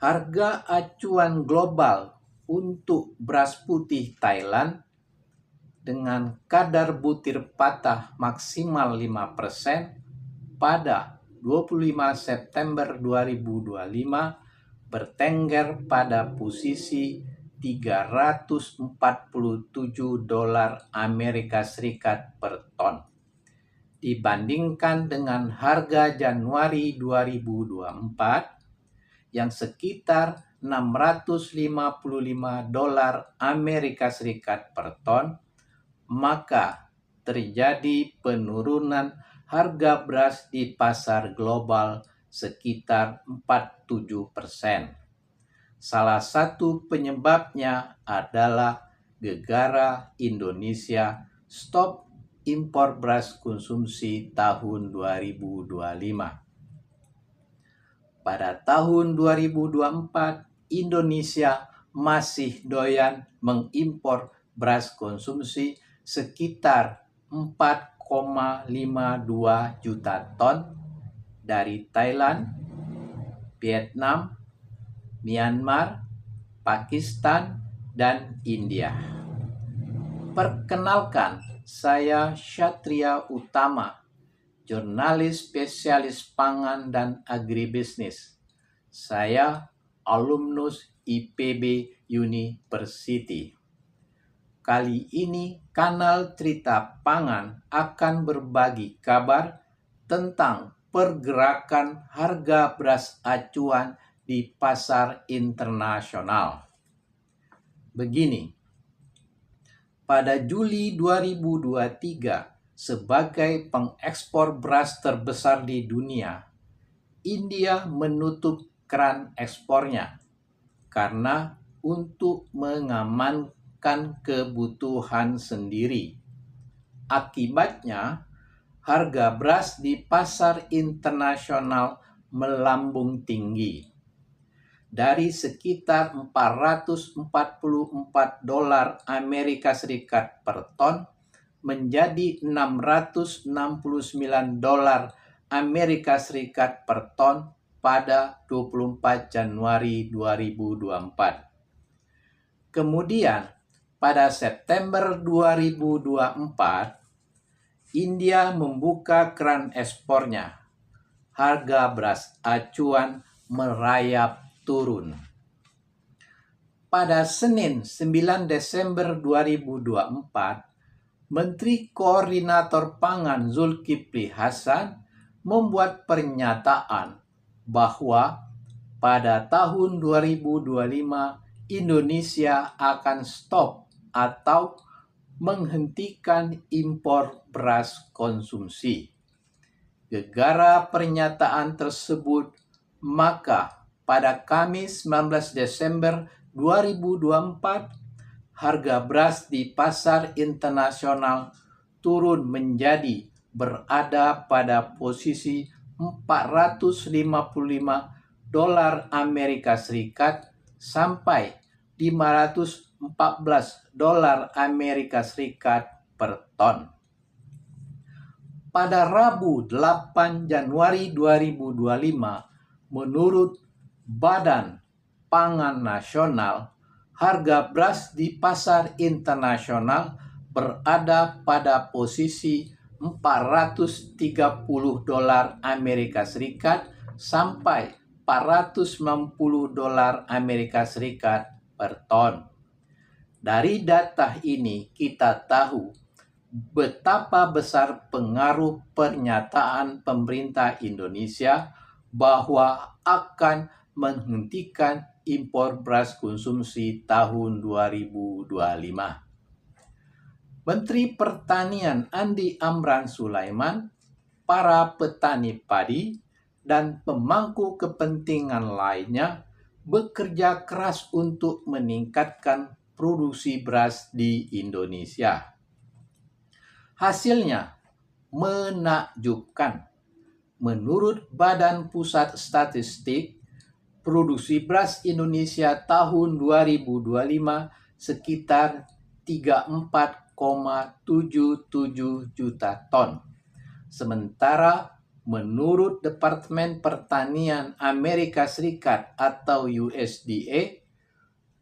Harga acuan global untuk beras putih Thailand dengan kadar butir patah maksimal 5% pada 25 September 2025 bertengger pada posisi 347 dolar Amerika Serikat per ton. Dibandingkan dengan harga Januari 2024 yang sekitar 655 dolar Amerika Serikat per ton, maka terjadi penurunan harga beras di pasar global sekitar 47%. Salah satu penyebabnya adalah negara Indonesia stop impor beras konsumsi tahun 2025. Pada tahun 2024, Indonesia masih doyan mengimpor beras konsumsi sekitar 4,52 juta ton dari Thailand, Vietnam, Myanmar, Pakistan, dan India. Perkenalkan, saya Syatria Utama, jurnalis spesialis pangan dan agribisnis. Saya alumnus IPB University. Kali ini kanal Cerita Pangan akan berbagi kabar tentang pergerakan harga beras acuan di pasar internasional. Begini, pada Juli 2023, sebagai pengekspor beras terbesar di dunia, India menutup keran ekspornya karena untuk mengamankan kebutuhan sendiri. Akibatnya, harga beras di pasar internasional melambung tinggi. Dari sekitar 444 dolar Amerika Serikat per ton menjadi 669 dolar Amerika Serikat per ton pada 24 Januari 2024. Kemudian, pada September 2024, India membuka keran ekspornya. Harga beras acuan merayap turun. Pada Senin 9 Desember 2024, Menteri Koordinator Pangan Zulkifli Hasan membuat pernyataan bahwa pada tahun 2025 Indonesia akan stop atau menghentikan impor beras konsumsi. Gegara pernyataan tersebut, maka pada Kamis 19 Desember 2024 harga beras di pasar internasional turun menjadi berada pada posisi 455 dolar Amerika Serikat sampai 514 dolar Amerika Serikat per ton. Pada Rabu 8 Januari 2025, menurut Badan Pangan Nasional, harga beras di pasar internasional berada pada posisi 430 dolar Amerika Serikat sampai 490 dolar Amerika Serikat per ton. Dari data ini kita tahu betapa besar pengaruh pernyataan pemerintah Indonesia bahwa akan menghentikan impor beras konsumsi tahun 2025. Menteri Pertanian Andi Amran Sulaiman, para petani padi, dan pemangku kepentingan lainnya bekerja keras untuk meningkatkan produksi beras di Indonesia. Hasilnya menakjubkan. Menurut Badan Pusat Statistik, produksi beras Indonesia tahun 2025 sekitar 34,77 juta ton. Sementara menurut Departemen Pertanian Amerika Serikat atau USDA,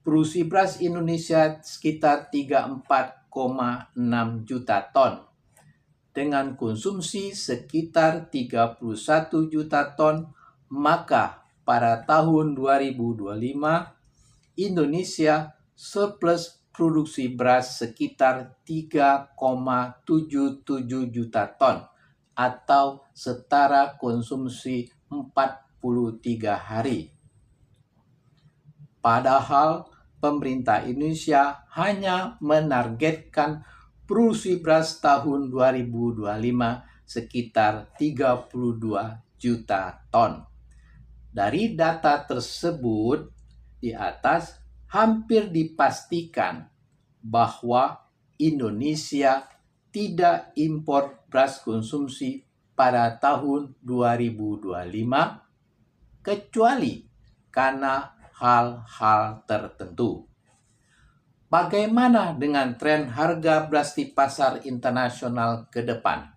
produksi beras Indonesia sekitar 34,6 juta ton, dengan konsumsi sekitar 31 juta ton, maka pada tahun 2025, Indonesia surplus produksi beras sekitar 3,77 juta ton atau setara konsumsi 43 hari. Padahal pemerintah Indonesia hanya menargetkan produksi beras tahun 2025 sekitar 32 juta ton. Dari data tersebut di atas, hampir dipastikan bahwa Indonesia tidak impor beras konsumsi pada tahun 2025 kecuali karena hal-hal tertentu. Bagaimana dengan tren harga beras di pasar internasional ke depan?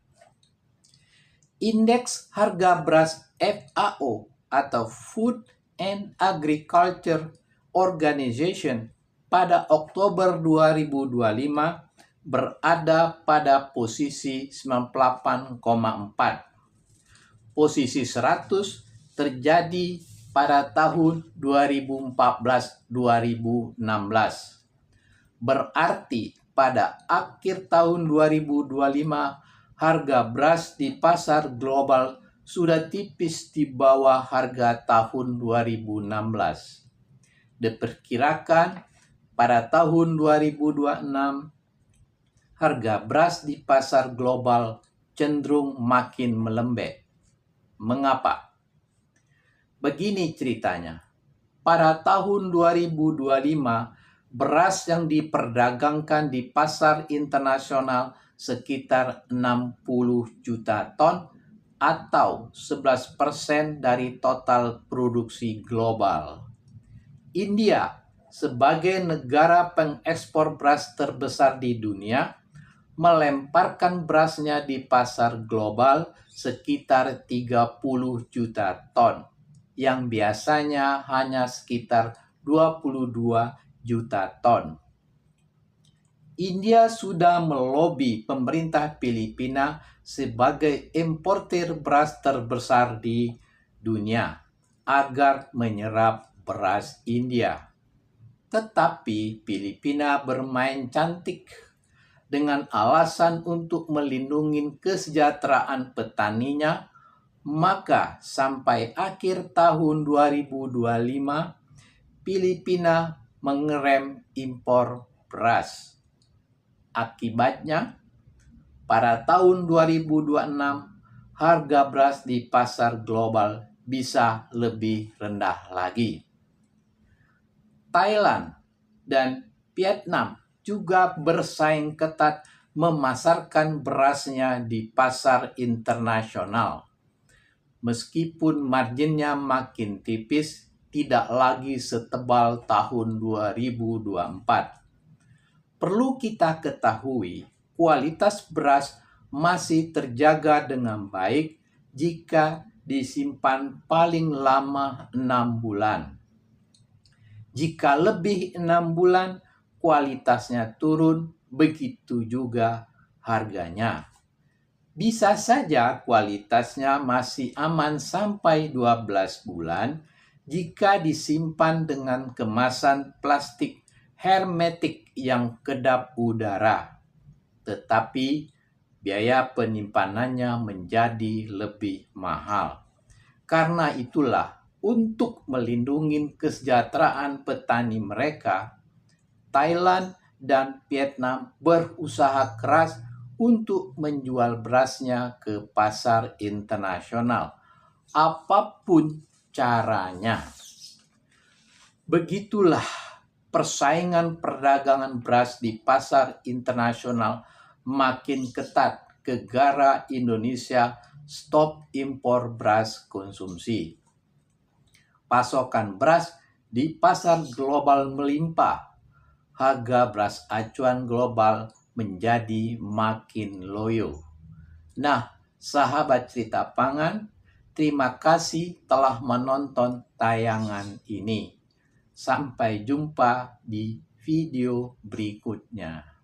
Indeks harga beras FAO atau Food and Agriculture Organization pada Oktober 2025 berada pada posisi 98,4. Posisi 100 terjadi pada tahun 2014-2016. Berarti pada akhir tahun 2025, harga beras di pasar global sudah tipis di bawah harga tahun 2016. Diperkirakan pada tahun 2026, harga beras di pasar global cenderung makin melembek. Mengapa? Begini ceritanya. Pada tahun 2025, beras yang diperdagangkan di pasar internasional sekitar 60 juta ton atau 11% dari total produksi global. India sebagai negara pengekspor beras terbesar di dunia melemparkan berasnya di pasar global sekitar 30 juta ton, yang biasanya hanya sekitar 22 juta ton. India sudah melobi pemerintah Filipina sebagai importir beras terbesar di dunia agar menyerap beras India. Tetapi Filipina bermain cantik dengan alasan untuk melindungi kesejahteraan petaninya, maka sampai akhir tahun 2025, Filipina mengerem impor beras. Akibatnya, pada tahun 2026, harga beras di pasar global bisa lebih rendah lagi. Thailand dan Vietnam juga bersaing ketat memasarkan berasnya di pasar internasional. Meskipun marginnya makin tipis, tidak lagi setebal tahun 2024. Perlu kita ketahui, kualitas beras masih terjaga dengan baik jika disimpan paling lama 6 bulan. Jika lebih 6 bulan, kualitasnya turun, begitu juga harganya. Bisa saja kualitasnya masih aman sampai 12 bulan jika disimpan dengan kemasan plastik hermetik yang kedap udara. Tetapi biaya penyimpanannya menjadi lebih mahal. Karena itulah, untuk melindungi kesejahteraan petani mereka, Thailand dan Vietnam berusaha keras untuk menjual berasnya ke pasar internasional, apapun caranya. Begitulah persaingan perdagangan beras di pasar internasional makin ketat gara-gara Indonesia stop impor beras konsumsi. Pasokan beras di pasar global melimpah. Harga beras acuan global menjadi makin loyo. Nah, Sahabat Cerita Pangan, terima kasih telah menonton tayangan ini. Sampai jumpa di video berikutnya.